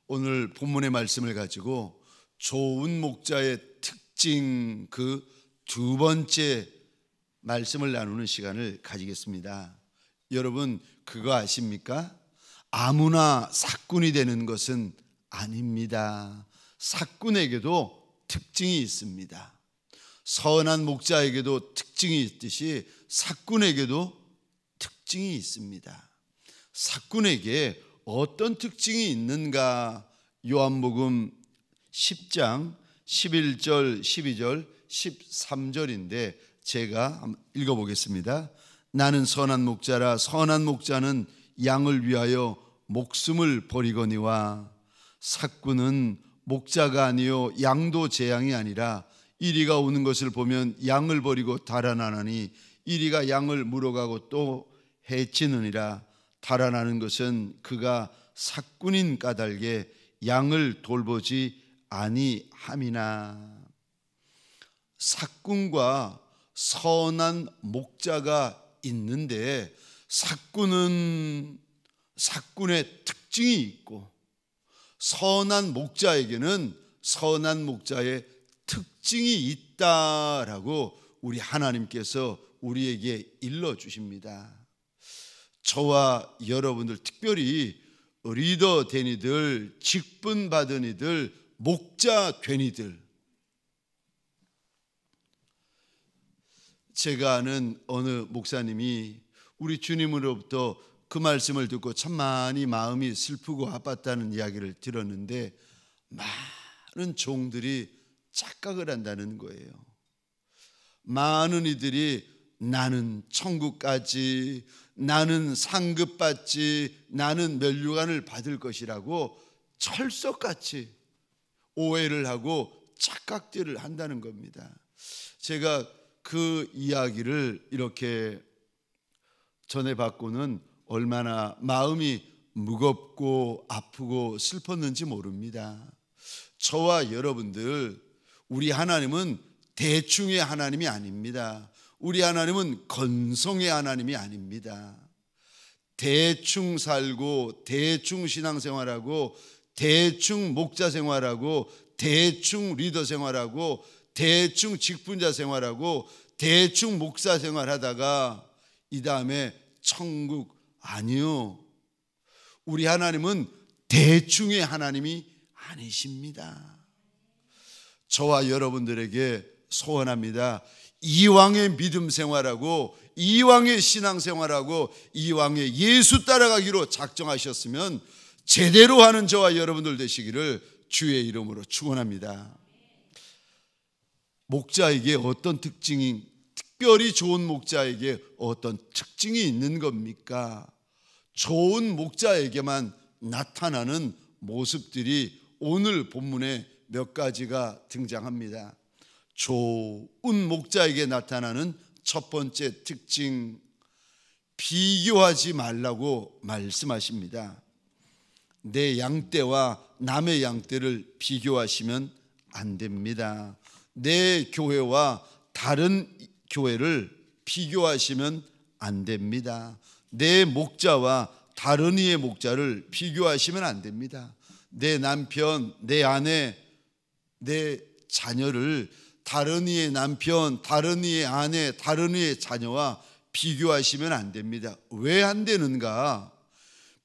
오늘 본문의 말씀을 가지고 좋은 목자의 특징 그 두 번째 말씀을 나누는 시간을 가지겠습니다. 여러분 그거 아십니까? 아무나 사꾼이 되는 것은 아닙니다. 사꾼에게도 특징이 있습니다. 선한 목자에게도 특징이 있듯이 사꾼에게도 특징이 있습니다. 사꾼에게 어떤 특징이 있는가? 요한복음 10장 11절 12절 13절인데 제가 한번 읽어보겠습니다. 나는 선한 목자라 선한 목자는 양을 위하여 목숨을 버리거니와 사꾼은 목자가 아니요 양도 제 양이 아니라 이리가 오는 것을 보면 양을 버리고 달아나나니 이리가 양을 물어가고 또 해치느니라. 달아나는 것은 그가 사꾼인 까닭에 양을 돌보지 아니함이나. 사꾼과 선한 목자가 있는데 사꾼은 사꾼의 특징이 있고 선한 목자에게는 선한 목자의 특징이 있다라고 우리 하나님께서 우리에게 일러주십니다. 저와 여러분들 특별히 리더 된 이들, 직분 받은 이들, 목자 된 이들, 제가 아는 어느 목사님이 우리 주님으로부터 그 말씀을 듣고 참 많이 마음이 슬프고 아팠다는 이야기를 들었는데 많은 종들이 착각을 한다는 거예요. 많은 이들이 나는 천국까지, 나는 상급받지, 나는 면류관을 받을 것이라고 철석같이 오해를 하고 착각들을 한다는 겁니다. 제가 그 이야기를 이렇게 전해받고는 얼마나 마음이 무겁고 아프고 슬펐는지 모릅니다. 저와 여러분들, 우리 하나님은 대충의 하나님이 아닙니다. 우리 하나님은 건성의 하나님이 아닙니다. 대충 살고 대충 신앙생활하고 대충 목자 생활하고 대충 리더 생활하고 대충 직분자 생활하고 대충 목사 생활하다가 이 다음에 천국 아니요. 우리 하나님은 대충의 하나님이 아니십니다. 저와 여러분들에게 소원합니다. 이왕의 믿음 생활하고 이왕의 신앙 생활하고 이왕의 예수 따라가기로 작정하셨으면 제대로 하는 저와 여러분들 되시기를 주의 이름으로 축원합니다. 목자에게 어떤 특징이, 특별히 좋은 목자에게 어떤 특징이 있는 겁니까? 좋은 목자에게만 나타나는 모습들이 오늘 본문에 몇 가지가 등장합니다. 좋은 목자에게 나타나는 첫 번째 특징, 비교하지 말라고 말씀하십니다. 내 양떼와 남의 양떼를 비교하시면 안 됩니다. 내 교회와 다른 교회를 비교하시면 안 됩니다. 내 목자와 다른 이의 목자를 비교하시면 안 됩니다. 내 남편, 내 아내, 내 자녀를 다른 이의 남편, 다른 이의 아내, 다른 이의 자녀와 비교하시면 안 됩니다. 왜 안 되는가?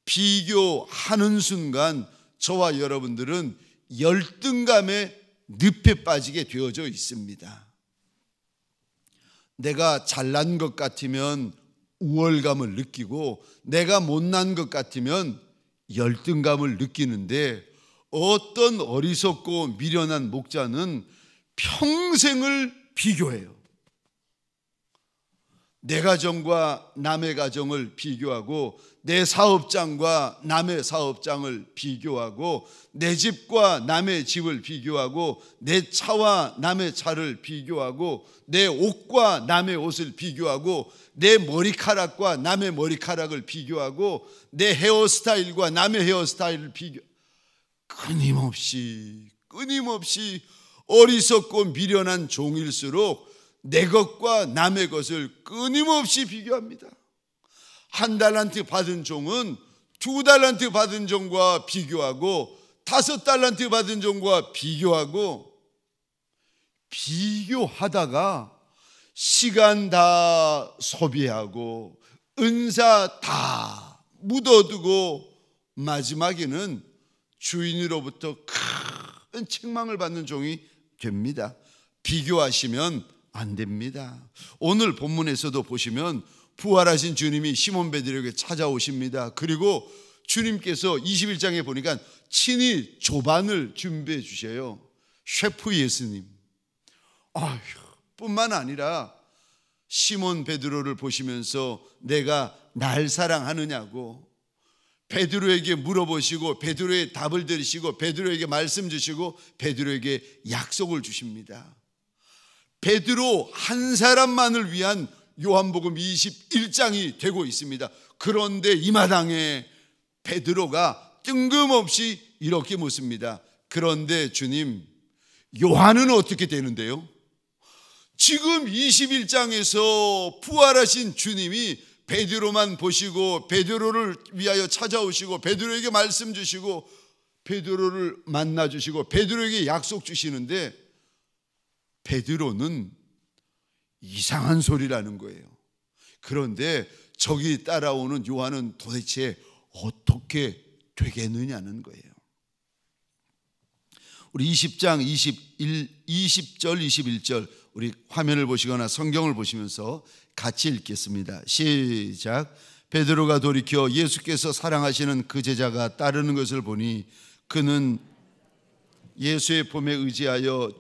비교하는 순간 저와 여러분들은 열등감에 늪에 빠지게 되어져 있습니다. 내가 잘난 것 같으면 우월감을 느끼고 내가 못난 것 같으면 열등감을 느끼는데 어떤 어리석고 미련한 목자는 평생을 비교해요. 내 가정과 남의 가정을 비교하고 내 사업장과 남의 사업장을 비교하고 내 집과 남의 집을 비교하고 내 차와 남의 차를 비교하고 내 옷과 남의 옷을 비교하고 내 머리카락과 남의 머리카락을 비교하고 내 헤어스타일과 남의 헤어스타일을 끊임없이 어리석고 미련한 종일수록 내 것과 남의 것을 끊임없이 비교합니다. 한 달란트 받은 종은 두 달란트 받은 종과 비교하고 5달란트 받은 종과 비교하다가 시간 다 소비하고 은사 다 묻어두고 마지막에는 주인으로부터 큰 책망을 받는 종이 됩니다. 비교하시면 안 됩니다. 오늘 본문에서도 보시면 부활하신 주님이 시몬 베드로에게 찾아오십니다. 그리고 주님께서 21장에 보니까 친히 조반을 준비해 주셔요. 셰프 예수님. 뿐만 아니라 시몬 베드로를 보시면서 내가 날 사랑하느냐고 베드로에게 물어보시고 베드로의 답을 들으시고 베드로에게 말씀 주시고 베드로에게 약속을 주십니다. 베드로 한 사람만을 위한 요한복음 21장이 되고 있습니다. 그런데 이 마당에 베드로가 뜬금없이 이렇게 묻습니다. 그런데 주님, 요한은 어떻게 되는데요? 지금 21장에서 부활하신 주님이 베드로만 보시고 베드로를 위하여 찾아오시고 베드로에게 말씀 주시고 베드로를 만나 주시고 베드로에게 약속 주시는데 베드로는 이상한 소리라는 거예요. 그런데 저기 따라오는 요한은 도대체 어떻게 되겠느냐는 거예요. 우리 20장 20절 21절 우리 화면을 보시거나 성경을 보시면서 같이 읽겠습니다. 시작. 베드로가 돌이켜 예수께서 사랑하시는 그 제자가 따르는 것을 보니 그는 예수의 품에 의지하여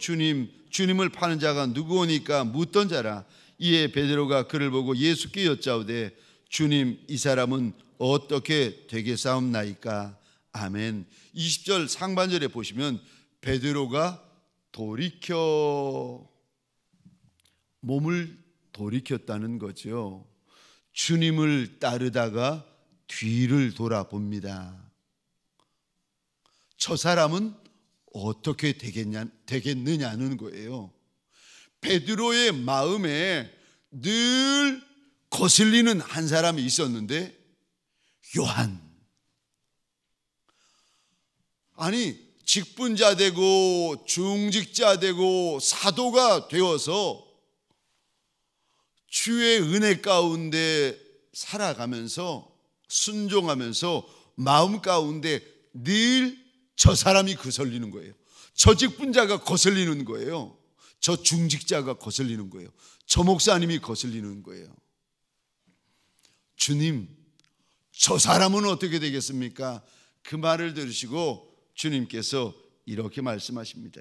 주님을 파는 자가 누구오니까 묻던 자라. 이에 베드로가 그를 보고 예수께 여짜오되 주님, 이 사람은 어떻게 되겠사옵나이까? 아멘. 20절 상반절에 보시면 베드로가 몸을 돌이켰다는 거죠. 주님을 따르다가 뒤를 돌아봅니다. 저 사람은 어떻게 되겠느냐는 거예요. 베드로의 마음에 늘 거슬리는 한 사람이 있었는데 요한. 아니, 직분자 되고 중직자 되고 사도가 되어서 주의 은혜 가운데 살아가면서 순종하면서 마음 가운데 늘 저 사람이 거슬리는 거예요. 저 직분자가 거슬리는 거예요. 저 중직자가 거슬리는 거예요. 저 목사님이 거슬리는 거예요. 주님, 저 사람은 어떻게 되겠습니까? 그 말을 들으시고 주님께서 이렇게 말씀하십니다.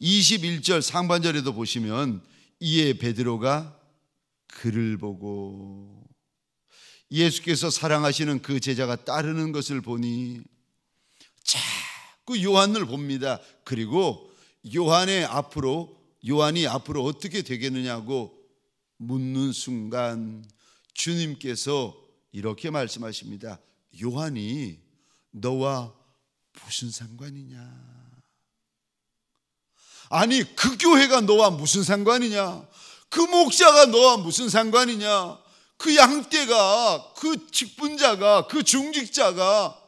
21절 상반절에도 보시면 이에 베드로가 그를 보고 예수께서 사랑하시는 그 제자가 따르는 것을 보니 자꾸 요한을 봅니다. 그리고 요한이 앞으로 어떻게 되겠느냐고 묻는 순간 주님께서 이렇게 말씀하십니다. 요한이 너와 무슨 상관이냐? 아니, 그 교회가 너와 무슨 상관이냐? 그 목사가 너와 무슨 상관이냐? 그 양떼가, 그 직분자가, 그 중직자가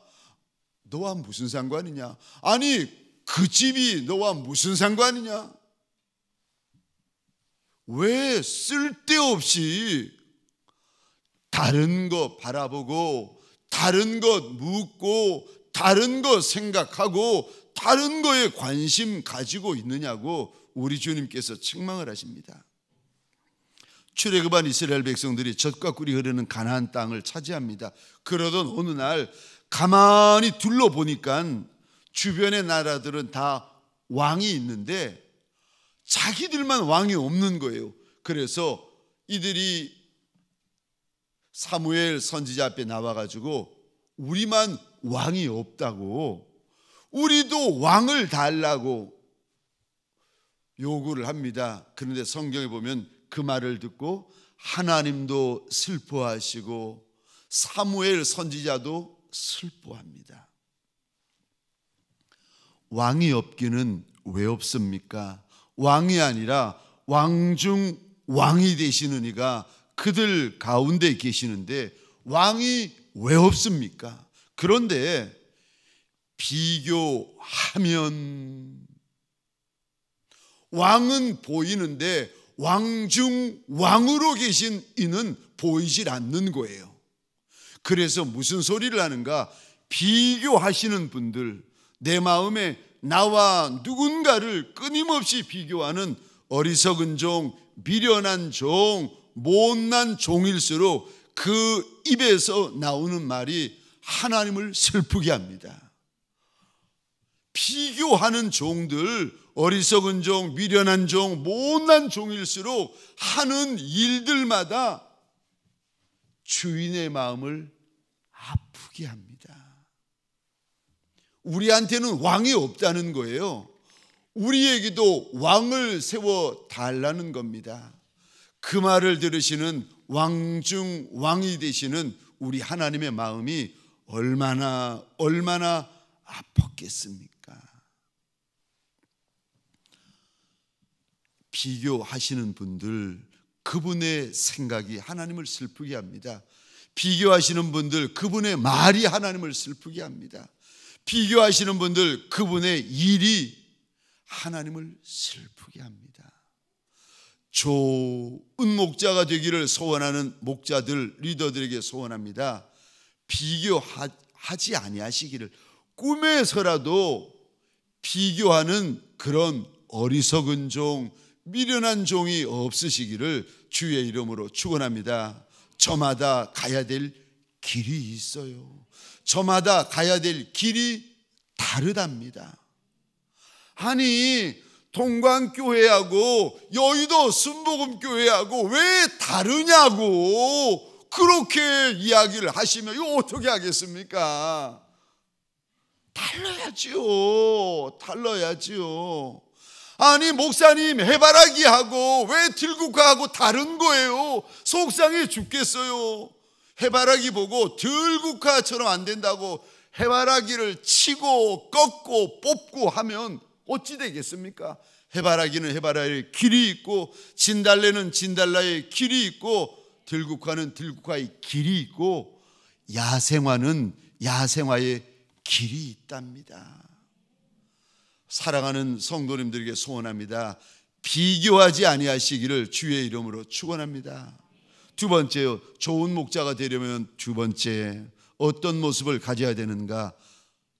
너와 무슨 상관이냐? 아니, 그 집이 너와 무슨 상관이냐? 왜 쓸데없이 다른 것 바라보고 다른 것 묻고 다른 것 생각하고 다른 거에 관심 가지고 있느냐고 우리 주님께서 책망을 하십니다. 출애굽한 이스라엘 백성들이 젖과 꿀이 흐르는 가나안 땅을 차지합니다. 그러던 어느 날 가만히 둘러보니까 주변의 나라들은 다 왕이 있는데 자기들만 왕이 없는 거예요. 그래서 이들이 사무엘 선지자 앞에 나와가지고 우리만 왕이 없다고, 우리도 왕을 달라고 요구를 합니다. 그런데 성경에 보면 그 말을 듣고 하나님도 슬퍼하시고 사무엘 선지자도 슬퍼합니다. 왕이 없기는 왜 없습니까? 왕이 아니라 왕중 왕이 되시는 이가 그들 가운데 계시는데 왕이 왜 없습니까? 그런데 비교하면 왕은 보이는데 왕 중 왕으로 계신 이는 보이질 않는 거예요. 그래서 무슨 소리를 하는가? 비교하시는 분들, 내 마음에 나와 누군가를 끊임없이 비교하는 어리석은 종, 미련한 종, 못난 종일수록 그 입에서 나오는 말이 하나님을 슬프게 합니다. 비교하는 종들, 어리석은 종, 미련한 종, 못난 종일수록 하는 일들마다 주인의 마음을 아프게 합니다. 우리한테는 왕이 없다는 거예요. 우리에게도 왕을 세워 달라는 겁니다. 그 말을 들으시는 왕 중 왕이 되시는 우리 하나님의 마음이 얼마나 아팠겠습니까? 비교하시는 분들, 그분의 생각이 하나님을 슬프게 합니다. 비교하시는 분들, 그분의 말이 하나님을 슬프게 합니다. 비교하시는 분들, 그분의 일이 하나님을 슬프게 합니다. 좋은 목자가 되기를 소원하는 목자들, 리더들에게 소원합니다. 비교하지 아니하시기를, 꿈에서라도 비교하는 그런 어리석은 종, 미련한 종이 없으시기를 주의 이름으로 축원합니다. 저마다 가야 될 길이 있어요. 저마다 가야 될 길이 다르답니다. 아니, 동광교회하고 여의도 순복음교회하고 왜 다르냐고 그렇게 이야기를 하시면 이거 어떻게 하겠습니까? 달라야지요. 아니, 목사님 해바라기하고 왜 들국화하고 다른 거예요? 속상해 죽겠어요. 해바라기 보고 들국화처럼 안 된다고 해바라기를 치고 꺾고 뽑고 하면 어찌 되겠습니까? 해바라기는 해바라기의 길이 있고, 진달래는 진달래의 길이 있고, 들국화는 들국화의 길이 있고, 야생화는 야생화의 길이 있답니다. 사랑하는 성도님들에게 소원합니다. 비교하지 아니하시기를 주의 이름으로 축원합니다. 두 번째요, 좋은 목자가 되려면 두 번째 어떤 모습을 가져야 되는가?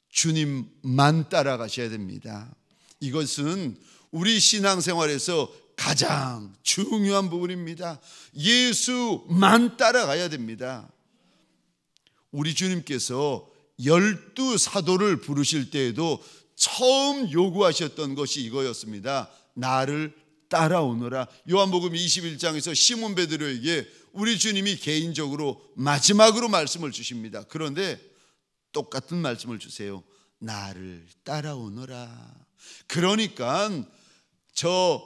주님만 따라가셔야 됩니다. 이것은 우리 신앙생활에서 가장 중요한 부분입니다. 예수만 따라가야 됩니다. 우리 주님께서 12사도를 부르실 때에도 처음 요구하셨던 것이 이거였습니다. 나를 따라오너라. 요한복음 21장에서 시몬 베드로에게 우리 주님이 개인적으로 마지막으로 말씀을 주십니다. 그런데 똑같은 말씀을 주세요. 나를 따라오너라. 그러니까 저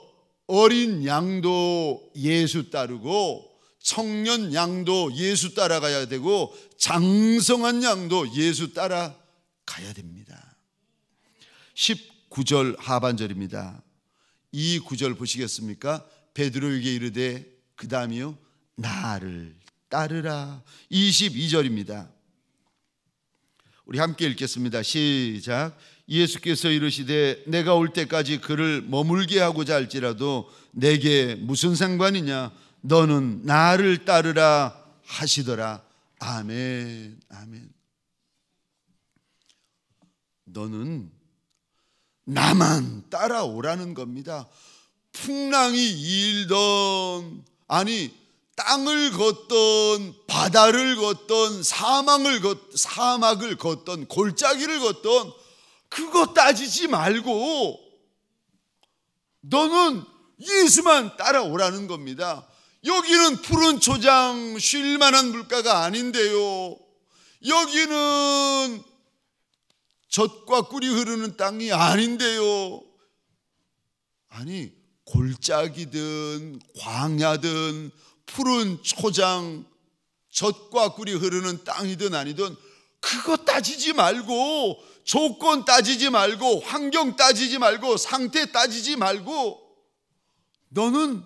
어린 양도 예수 따르고, 청년 양도 예수 따라가야 되고, 장성한 양도 예수 따라가야 됩니다. 19절 하반절입니다. 이 구절 보시겠습니까? 베드로에게 이르되 그 다음이요, 나를 따르라. 22절입니다. 우리 함께 읽겠습니다. 시작. 예수께서 이르시되 내가 올 때까지 그를 머물게 하고자 할지라도 내게 무슨 상관이냐? 너는 나를 따르라 하시더라. 아멘, 아멘. 너는 나만 따라오라는 겁니다. 풍랑이 일던, 아니 땅을 걷던, 바다를 걷던, 사막을 걷던, 골짜기를 걷던, 그거 따지지 말고 너는 예수만 따라오라는 겁니다. 여기는 푸른 초장, 쉴 만한 물가가 아닌데요. 여기는 젖과 꿀이 흐르는 땅이 아닌데요. 아니, 골짜기든 광야든 푸른 초장, 젖과 꿀이 흐르는 땅이든 아니든 그거 따지지 말고, 조건 따지지 말고, 환경 따지지 말고, 상태 따지지 말고 너는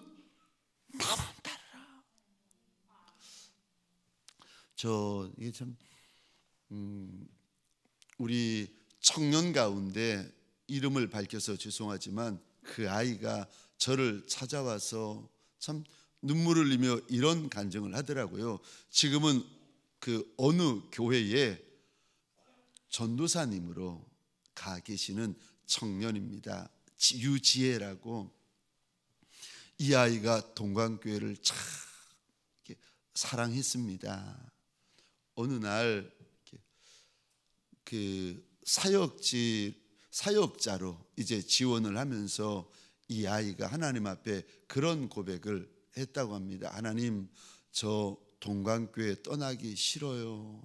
나만 따르라. 이게 참 우리 청년 가운데 이름을 밝혀서 죄송하지만 그 아이가 저를 찾아와서 참 눈물을 흘리며 이런 간증을 하더라고요. 지금은 그 어느 교회에 전도사님으로 가 계시는 청년입니다. 유지혜라고. 이 아이가 동관교회를 참 사랑했습니다. 어느 날 그 사역자로 이제 지원을 하면서 이 아이가 하나님 앞에 그런 고백을 했다고 합니다. 하나님, 저 동관교회 떠나기 싫어요.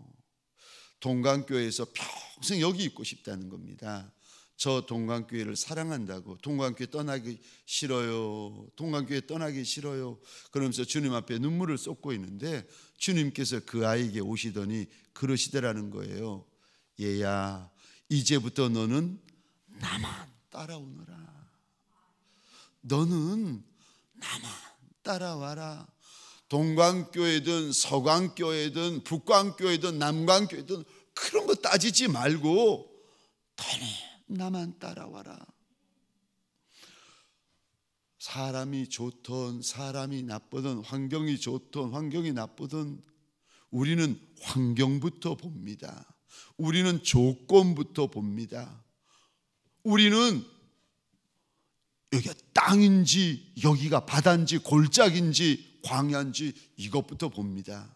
동관교회에서 평생 여기 있고 싶다는 겁니다. 저 동관교회를 사랑한다고. 동관교회 떠나기 싫어요. 동관교회 떠나기 싫어요. 그러면서 주님 앞에 눈물을 쏟고 있는데 주님께서 그 아이에게 오시더니 그러시더라는 거예요. 얘야, 이제부터 너는 나만 따라오너라. 너는 나만 따라와라. 동관교회든 서관교회든 북관교회든 남관교회든 그런 거 따지지 말고 너는 나만 따라와라. 사람이 좋든 사람이 나쁘든 환경이 좋든 환경이 나쁘든 우리는 환경부터 봅니다. 우리는 조건부터 봅니다. 우리는 여기가 땅인지 여기가 바다인지 골짜기인지 광야인지 이것부터 봅니다.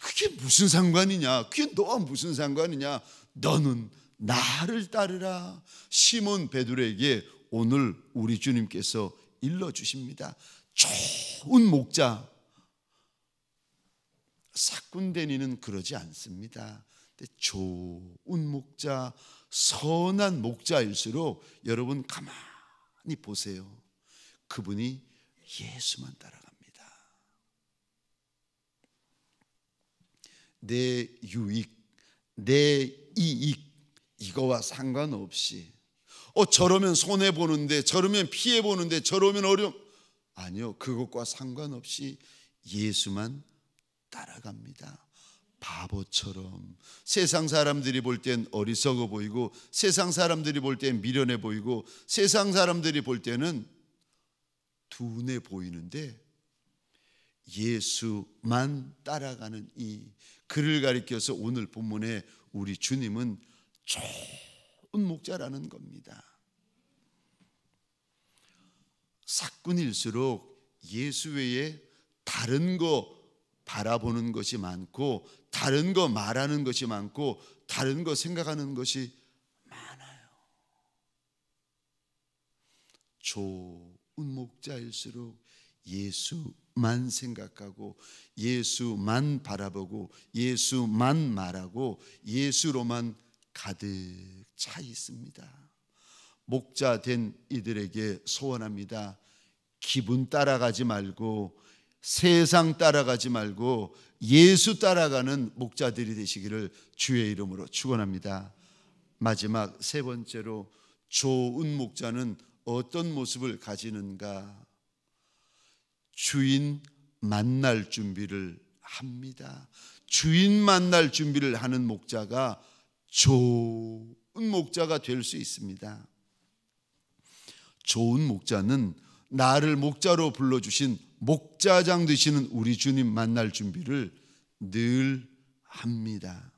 그게 무슨 상관이냐? 그게 너와 무슨 상관이냐? 너는 나를 따르라. 시몬 베드로에게 오늘 우리 주님께서 일러주십니다. 좋은 목자. 사꾼데니는 그러지 않습니다. 근데 좋은 목자, 선한 목자일수록 여러분 가만히 보세요. 그분이 예수만 따라갑니다. 내 유익, 내 이익 이거와 상관없이 저러면 손해보는데 저러면 피해보는데 저러면 아니요, 그것과 상관없이 예수만 따라갑니다. 바보처럼. 세상 사람들이 볼 땐 어리석어 보이고 세상 사람들이 볼 땐 미련해 보이고 세상 사람들이 볼 때는 둔해 보이는데 예수만 따라가는 이 그를 가리켜서 오늘 본문에 우리 주님은 좋은 목자라는 겁니다. 사꾼일수록 예수 외에 다른 거 바라보는 것이 많고 다른 거 말하는 것이 많고 다른 거 생각하는 것이 많아요. 좋은 목자일수록 예수만 생각하고 예수만 바라보고 예수만 말하고 예수로만 가득 차 있습니다. 목자 된 이들에게 소원합니다. 기분 따라가지 말고 세상 따라가지 말고 예수 따라가는 목자들이 되시기를 주의 이름으로 축원합니다. 마지막 세 번째로 좋은 목자는 어떤 모습을 가지는가? 주인 만날 준비를 합니다. 주인 만날 준비를 하는 목자가 좋은 목자가 될 수 있습니다. 좋은 목자는 나를 목자로 불러주신 목자장 되시는 우리 주님 만날 준비를 늘 합니다.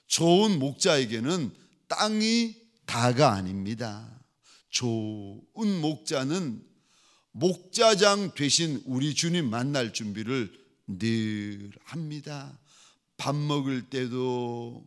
좋은 목자에게는 땅이 다가 아닙니다. 좋은 목자는 목자장 되신 우리 주님 만날 준비를 늘 합니다. 밥 먹을 때도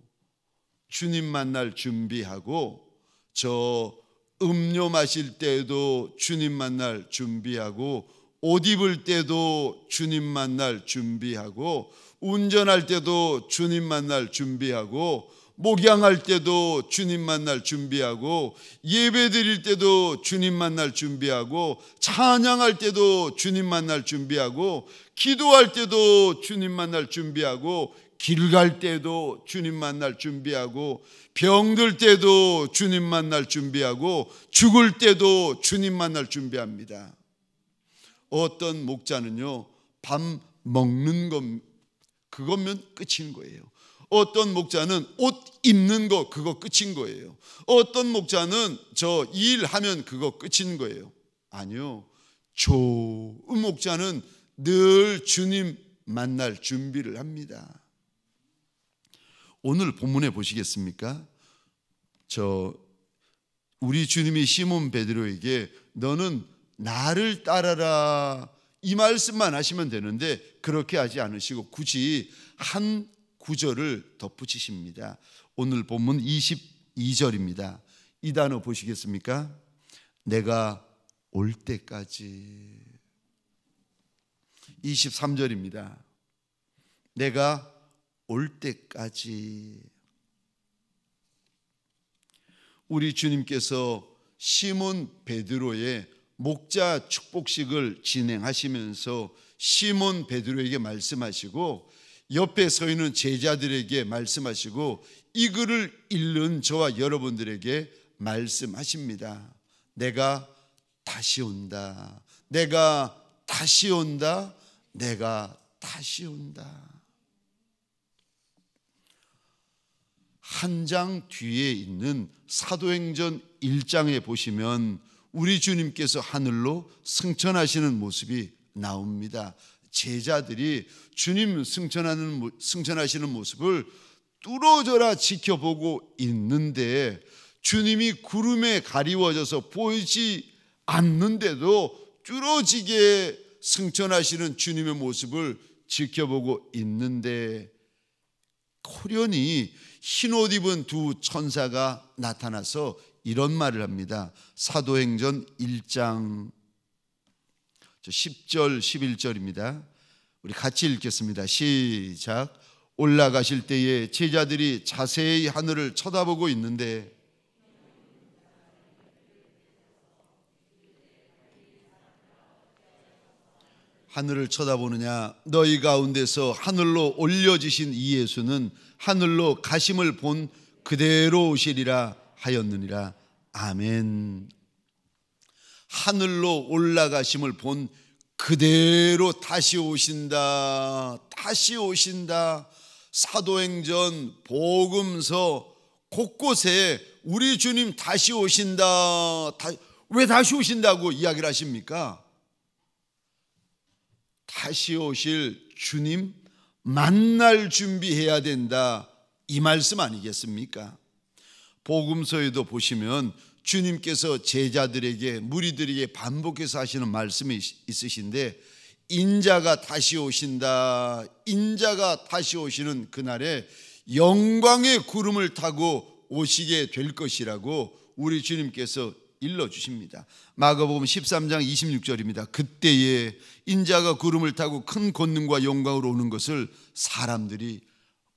주님 만날 준비하고 저 음료 마실 때도 주님 만날 준비하고 옷 입을 때도 주님 만날 준비하고 운전할 때도 주님 만날 준비하고 목양할 때도 주님 만날 준비하고 예배 드릴 때도 주님 만날 준비하고 찬양할 때도 주님 만날 준비하고 기도할 때도 주님 만날 준비하고 길 갈 때도 주님 만날 준비하고 병들 때도 주님 만날 준비하고 죽을 때도 주님 만날 준비합니다. 어떤 목자는요 밥 먹는 것 그거면 끝인 거예요. 어떤 목자는 옷 입는 거 그거 끝인 거예요. 어떤 목자는 저 일하면 그거 끝인 거예요. 아니요. 좋은 목자는 늘 주님 만날 준비를 합니다. 오늘 본문에 보시겠습니까? 우리 주님이 시몬 베드로에게 너는 나를 따라라 이 말씀만 하시면 되는데 그렇게 하지 않으시고 굳이 한 구절을 덧붙이십니다. 오늘 본문 22절입니다. 이 단어 보시겠습니까? 내가 올 때까지. 23절입니다. 내가 올 때까지. 우리 주님께서 시몬 베드로의 목자 축복식을 진행하시면서 시몬 베드로에게 말씀하시고 옆에 서 있는 제자들에게 말씀하시고 이 글을 읽는 저와 여러분들에게 말씀하십니다. 내가 다시 온다. 내가 다시 온다. 내가 다시 온다. 한 장 뒤에 있는 사도행전 1장에 보시면 우리 주님께서 하늘로 승천하시는 모습이 나옵니다. 제자들이 주님 승천하시는 모습을 뚫어져라 지켜보고 있는데 주님이 구름에 가리워져서 보이지 않는데도 뚫어지게 승천하시는 주님의 모습을 지켜보고 있는데 호련히 흰옷 입은 두 천사가 나타나서 이런 말을 합니다. 사도행전 1장 10절 11절입니다. 우리 같이 읽겠습니다. 시작. 올라가실 때에 제자들이 자세히 하늘을 쳐다보고 있는데 하늘을 쳐다보느냐 너희 가운데서 하늘로 올려지신 이 예수는 하늘로 가심을 본 그대로 오시리라 하였느니라. 아멘. 하늘로 올라가심을 본 그대로 다시 오신다. 다시 오신다. 사도행전 복음서 곳곳에 우리 주님 다시 오신다. 왜 다시 오신다고 이야기를 하십니까? 다시 오실 주님 만날 준비해야 된다 이 말씀 아니겠습니까? 복음서에도 보시면 주님께서 제자들에게 무리들에게 반복해서 하시는 말씀이 있으신데 인자가 다시 오신다. 인자가 다시 오시는 그날에 영광의 구름을 타고 오시게 될 것이라고 우리 주님께서 일러주십니다. 마가복음 13장 26절입니다. 그때에 인자가 구름을 타고 큰 권능과 영광으로 오는 것을 사람들이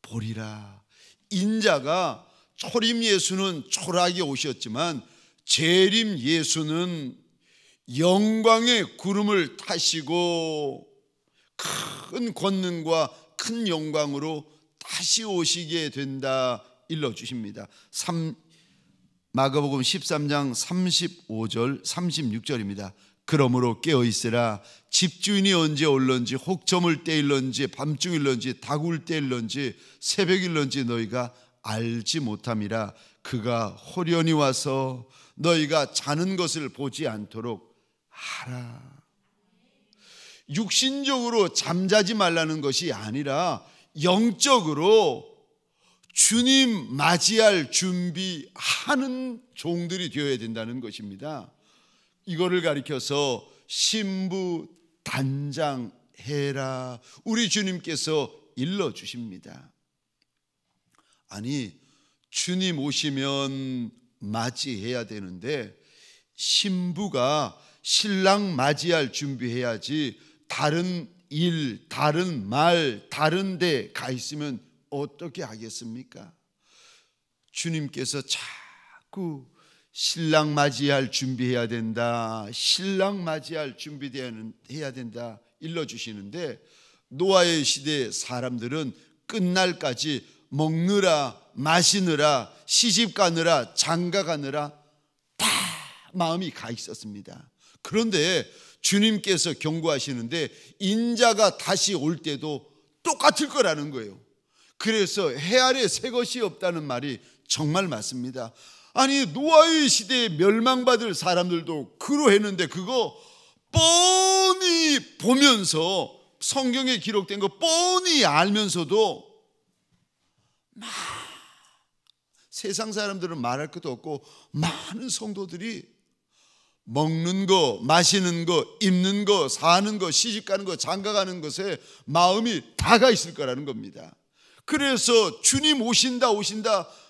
보리라. 인자가 초림 예수는 초라하게 오셨지만 재림 예수는 영광의 구름을 타시고 큰 권능과 큰 영광으로 다시 오시게 된다 일러주십니다. 마가복음 13장 35절 36절입니다. 그러므로 깨어있으라. 집주인이 언제 올런지 혹 저물 때일런지 밤중일런지 다구울 때일런지 새벽일런지 너희가 알지 못함이라. 그가 호련히 와서 너희가 자는 것을 보지 않도록 하라. 육신적으로 잠자지 말라는 것이 아니라 영적으로 주님 맞이할 준비하는 종들이 되어야 된다는 것입니다. 이거를 가리켜서 신부 단장해라 우리 주님께서 일러주십니다. 아니 주님 오시면 맞이해야 되는데 신부가 신랑 맞이할 준비해야지 다른 일, 다른 말, 다른 데 가 있으면 어떻게 하겠습니까? 주님께서 자꾸 신랑 맞이할 준비해야 된다. 신랑 맞이할 준비해야 된다 일러주시는데 노아의 시대 사람들은 끝날까지 먹느라 마시느라 시집 가느라 장가 가느라 다 마음이 가 있었습니다. 그런데 주님께서 경고하시는데 인자가 다시 올 때도 똑같을 거라는 거예요. 그래서 해 아래 새 것이 없다는 말이 정말 맞습니다. 아니 노아의 시대에 멸망받을 사람들도 그러했는데 그거 뻔히 보면서 성경에 기록된 거 뻔히 알면서도 세상 사람들은 말할 것도 없고 많은 성도들이 먹는 거, 마시는 거, 입는 거, 사는 거, 시집가는 거, 장가가는 것에 마음이 다가 있을 거라는 겁니다. 그래서 주님 오신다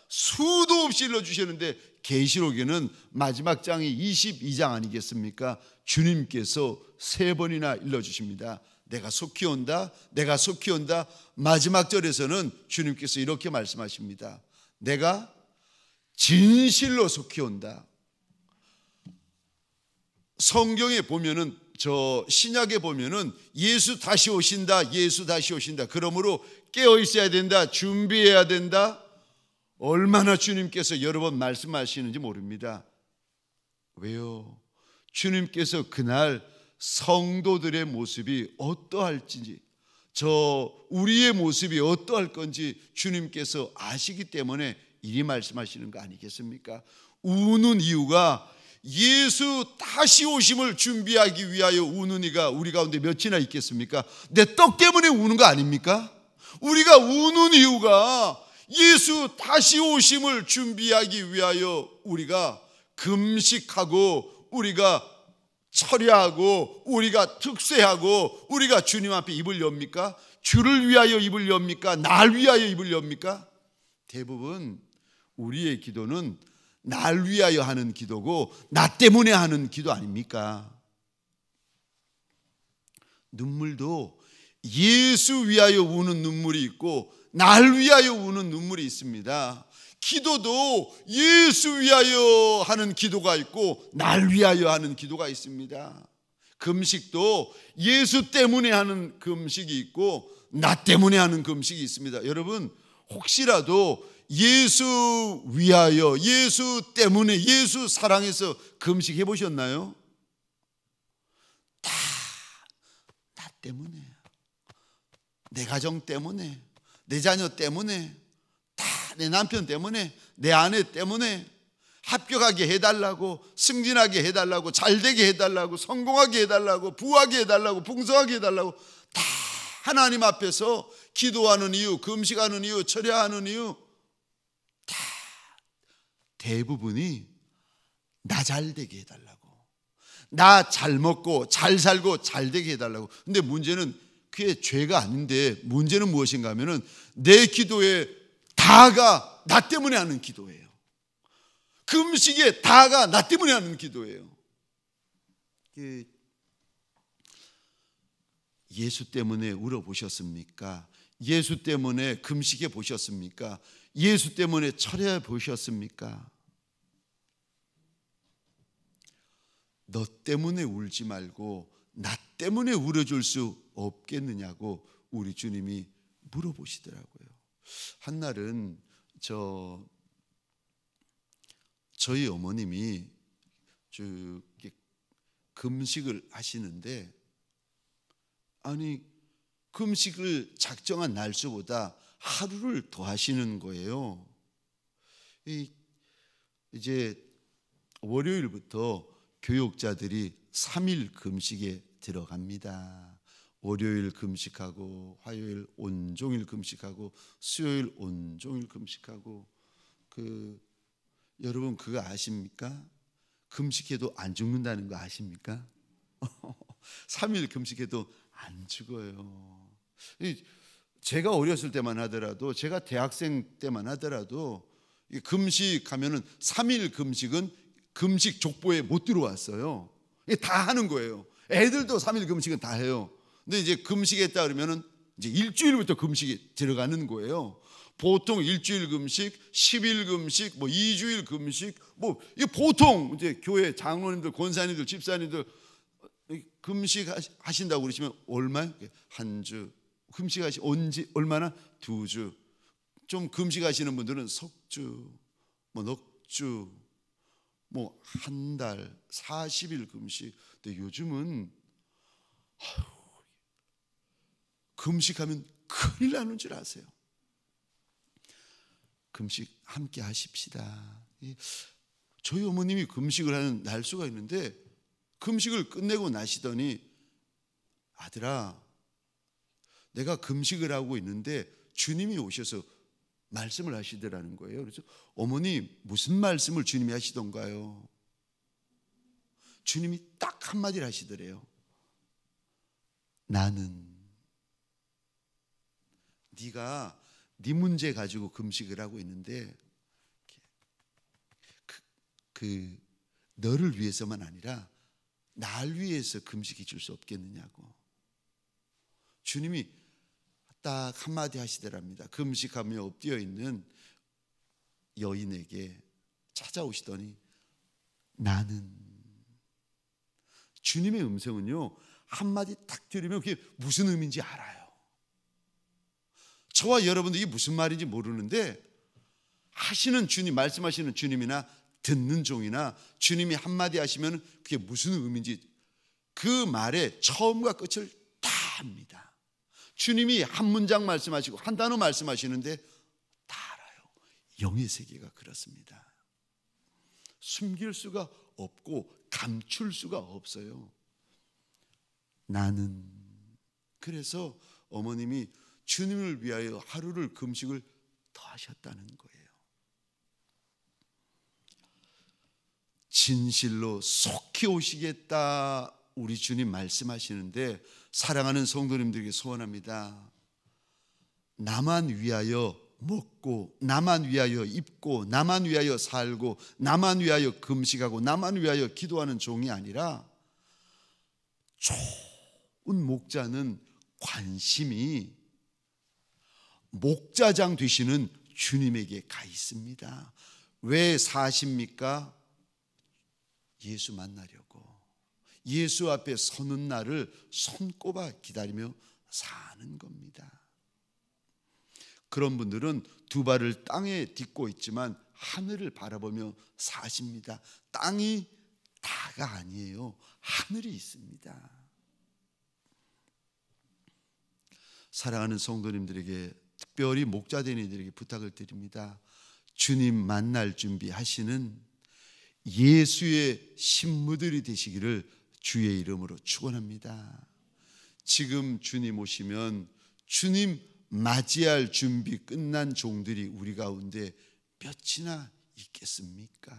수도 없이 일러주셨는데 계시록에는 마지막 장이 22장 아니겠습니까? 주님께서 3번이나 일러주십니다. 내가 속히 온다, 내가 속히 온다. 마지막 절에서는 주님께서 이렇게 말씀하십니다. 내가 진실로 속히 온다. 성경에 보면은 저 신약에 보면은 예수 다시 오신다, 예수 다시 오신다. 그러므로 깨어 있어야 된다, 준비해야 된다. 얼마나 주님께서 여러 번 말씀하시는지 모릅니다. 왜요? 주님께서 그날 성도들의 모습이 어떠할지, 우리의 모습이 어떠할 건지 주님께서 아시기 때문에 이리 말씀하시는 거 아니겠습니까? 우는 이유가 예수 다시 오심을 준비하기 위하여 우는 이가 우리 가운데 몇이나 있겠습니까? 내 떡 때문에 우는 거 아닙니까? 우리가 우는 이유가 예수 다시 오심을 준비하기 위하여 우리가 금식하고 우리가 철야하고 우리가 특세하고 우리가 주님 앞에 입을 엽니까? 주를 위하여 입을 엽니까? 날 위하여 입을 엽니까? 대부분 우리의 기도는 날 위하여 하는 기도고 나 때문에 하는 기도 아닙니까? 눈물도 예수 위하여 우는 눈물이 있고 날 위하여 우는 눈물이 있습니다. 기도도 예수 위하여 하는 기도가 있고 날 위하여 하는 기도가 있습니다. 금식도 예수 때문에 하는 금식이 있고 나 때문에 하는 금식이 있습니다. 여러분 혹시라도 예수 위하여, 예수 때문에, 예수 사랑해서 금식해 보셨나요? 다 나 때문에, 내 가정 때문에, 내 자녀 때문에, 다 내 남편 때문에, 내 아내 때문에 합격하게 해달라고, 승진하게 해달라고, 잘되게 해달라고, 성공하게 해달라고, 부하게 해달라고, 풍성하게 해달라고 다 하나님 앞에서 기도하는 이유, 금식하는 이유, 철야하는 이유 다 대부분이 나 잘되게 해달라고, 나 잘 먹고 잘 살고 잘되게 해달라고. 근데 문제는 그게 죄가 아닌데 문제는 무엇인가 하면은 내 기도에 다가 나 때문에 하는 기도예요. 금식에 다가 나 때문에 하는 기도예요. 예수 때문에 울어보셨습니까? 예수 때문에 금식해 보셨습니까? 예수 때문에 철야해 보셨습니까? 너 때문에 울지 말고 나 때문에 울어줄 수 없겠느냐고 우리 주님이 물어보시더라고요. 한날은 저희 어머님이 금식을 하시는데, 아니 금식을 작정한 날수보다 하루를 더 하시는 거예요. 이제 월요일부터 교육자들이 3일 금식에 들어갑니다. 월요일 금식하고 화요일 온종일 금식하고 수요일 온종일 금식하고. 여러분 그거 아십니까? 금식해도 안 죽는다는 거 아십니까? 3일 금식해도 안 죽어요. 제가 어렸을 때만 하더라도, 제가 대학생 때만 하더라도 금식하면은 3일 금식은 금식 족보에 못 들어왔어요. 다 하는 거예요. 애들도 3일 금식은 다 해요. 근데 이제 금식했다 그러면은 이제 일주일부터 금식이 들어가는 거예요. 보통 일주일 금식, 10일 금식, 2주일 금식, 이 보통 이제 교회 장로님들, 권사님들, 집사님들 금식 하신다고 그러시면 얼마요? 한 주. 금식하시 언제 얼마나? 2주. 좀 금식하시는 분들은 석주, 넉 주, 한 달, 40일 금식. 근데 요즘은 금식하면 큰일 나는 줄 아세요. 금식 함께 하십시다. 저희 어머님이 금식을 하는 날수가 있는데 금식을 끝내고 나시더니 아들아, 내가 금식을 하고 있는데 주님이 오셔서 말씀을 하시더라는 거예요. 그래서 어머니 무슨 말씀을 주님이 하시던가요? 주님이 딱 한마디를 하시더래요. 나는 네가 네 문제 가지고 금식을 하고 있는데 너를 위해서만 아니라 날 위해서 금식해 줄 수 없겠느냐고. 주님이 딱 한마디 하시더랍니다. 금식하며 엎드려 있는 여인에게 찾아오시더니 나는. 주님의 음성은요, 한마디 딱 들으면 그게 무슨 의미인지 알아요. 저와 여러분도 이게 무슨 말인지 모르는데 하시는 주님, 말씀하시는 주님이나 듣는 종이나 주님이 한마디 하시면 그게 무슨 의미인지 그 말의 처음과 끝을 다 압니다. 주님이 한 문장 말씀하시고 한 단어 말씀하시는데 다 알아요. 영의 세계가 그렇습니다. 숨길 수가 없고 감출 수가 없어요. 나는. 그래서 어머님이 주님을 위하여 하루를 금식을 더 하셨다는 거예요. 진실로 속히 오시겠다 우리 주님 말씀하시는데 사랑하는 성도님들에게 소원합니다. 나만 위하여 먹고 나만 위하여 입고 나만 위하여 살고 나만 위하여 금식하고 나만 위하여 기도하는 종이 아니라 좋은 목자는 관심이 목자장 되시는 주님에게 가 있습니다. 왜 사십니까? 예수 만나려고. 예수 앞에 서는 날을 손꼽아 기다리며 사는 겁니다. 그런 분들은 두 발을 땅에 딛고 있지만 하늘을 바라보며 사십니다. 땅이 다가 아니에요. 하늘이 있습니다. 사랑하는 성도님들에게, 특별히 목자된 이들에게 부탁을 드립니다. 주님 만날 준비하시는 예수의 신부들이 되시기를 주의 이름으로 축원합니다. 지금 주님 오시면 주님 맞이할 준비 끝난 종들이 우리 가운데 몇이나 있겠습니까?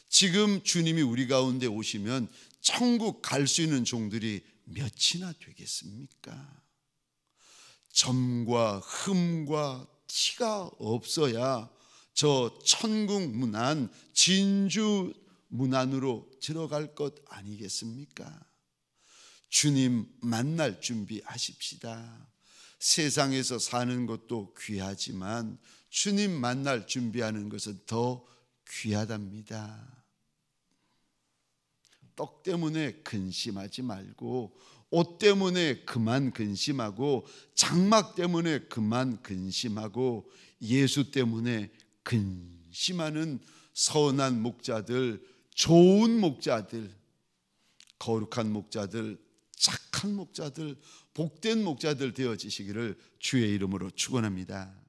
지금 주님이 우리 가운데 오시면 천국 갈 수 있는 종들이 몇이나 되겠습니까? 점과 흠과 티가 없어야 저 천국 문안, 진주 문안으로 들어갈 것 아니겠습니까? 주님 만날 준비하십시다. 세상에서 사는 것도 귀하지만 주님 만날 준비하는 것은 더 귀하답니다. 떡 때문에 근심하지 말고, 옷 때문에 그만 근심하고, 장막 때문에 그만 근심하고, 예수 때문에 근심하는 선한 목자들, 좋은 목자들, 거룩한 목자들, 착한 목자들, 복된 목자들 되어지시기를 주의 이름으로 축원합니다.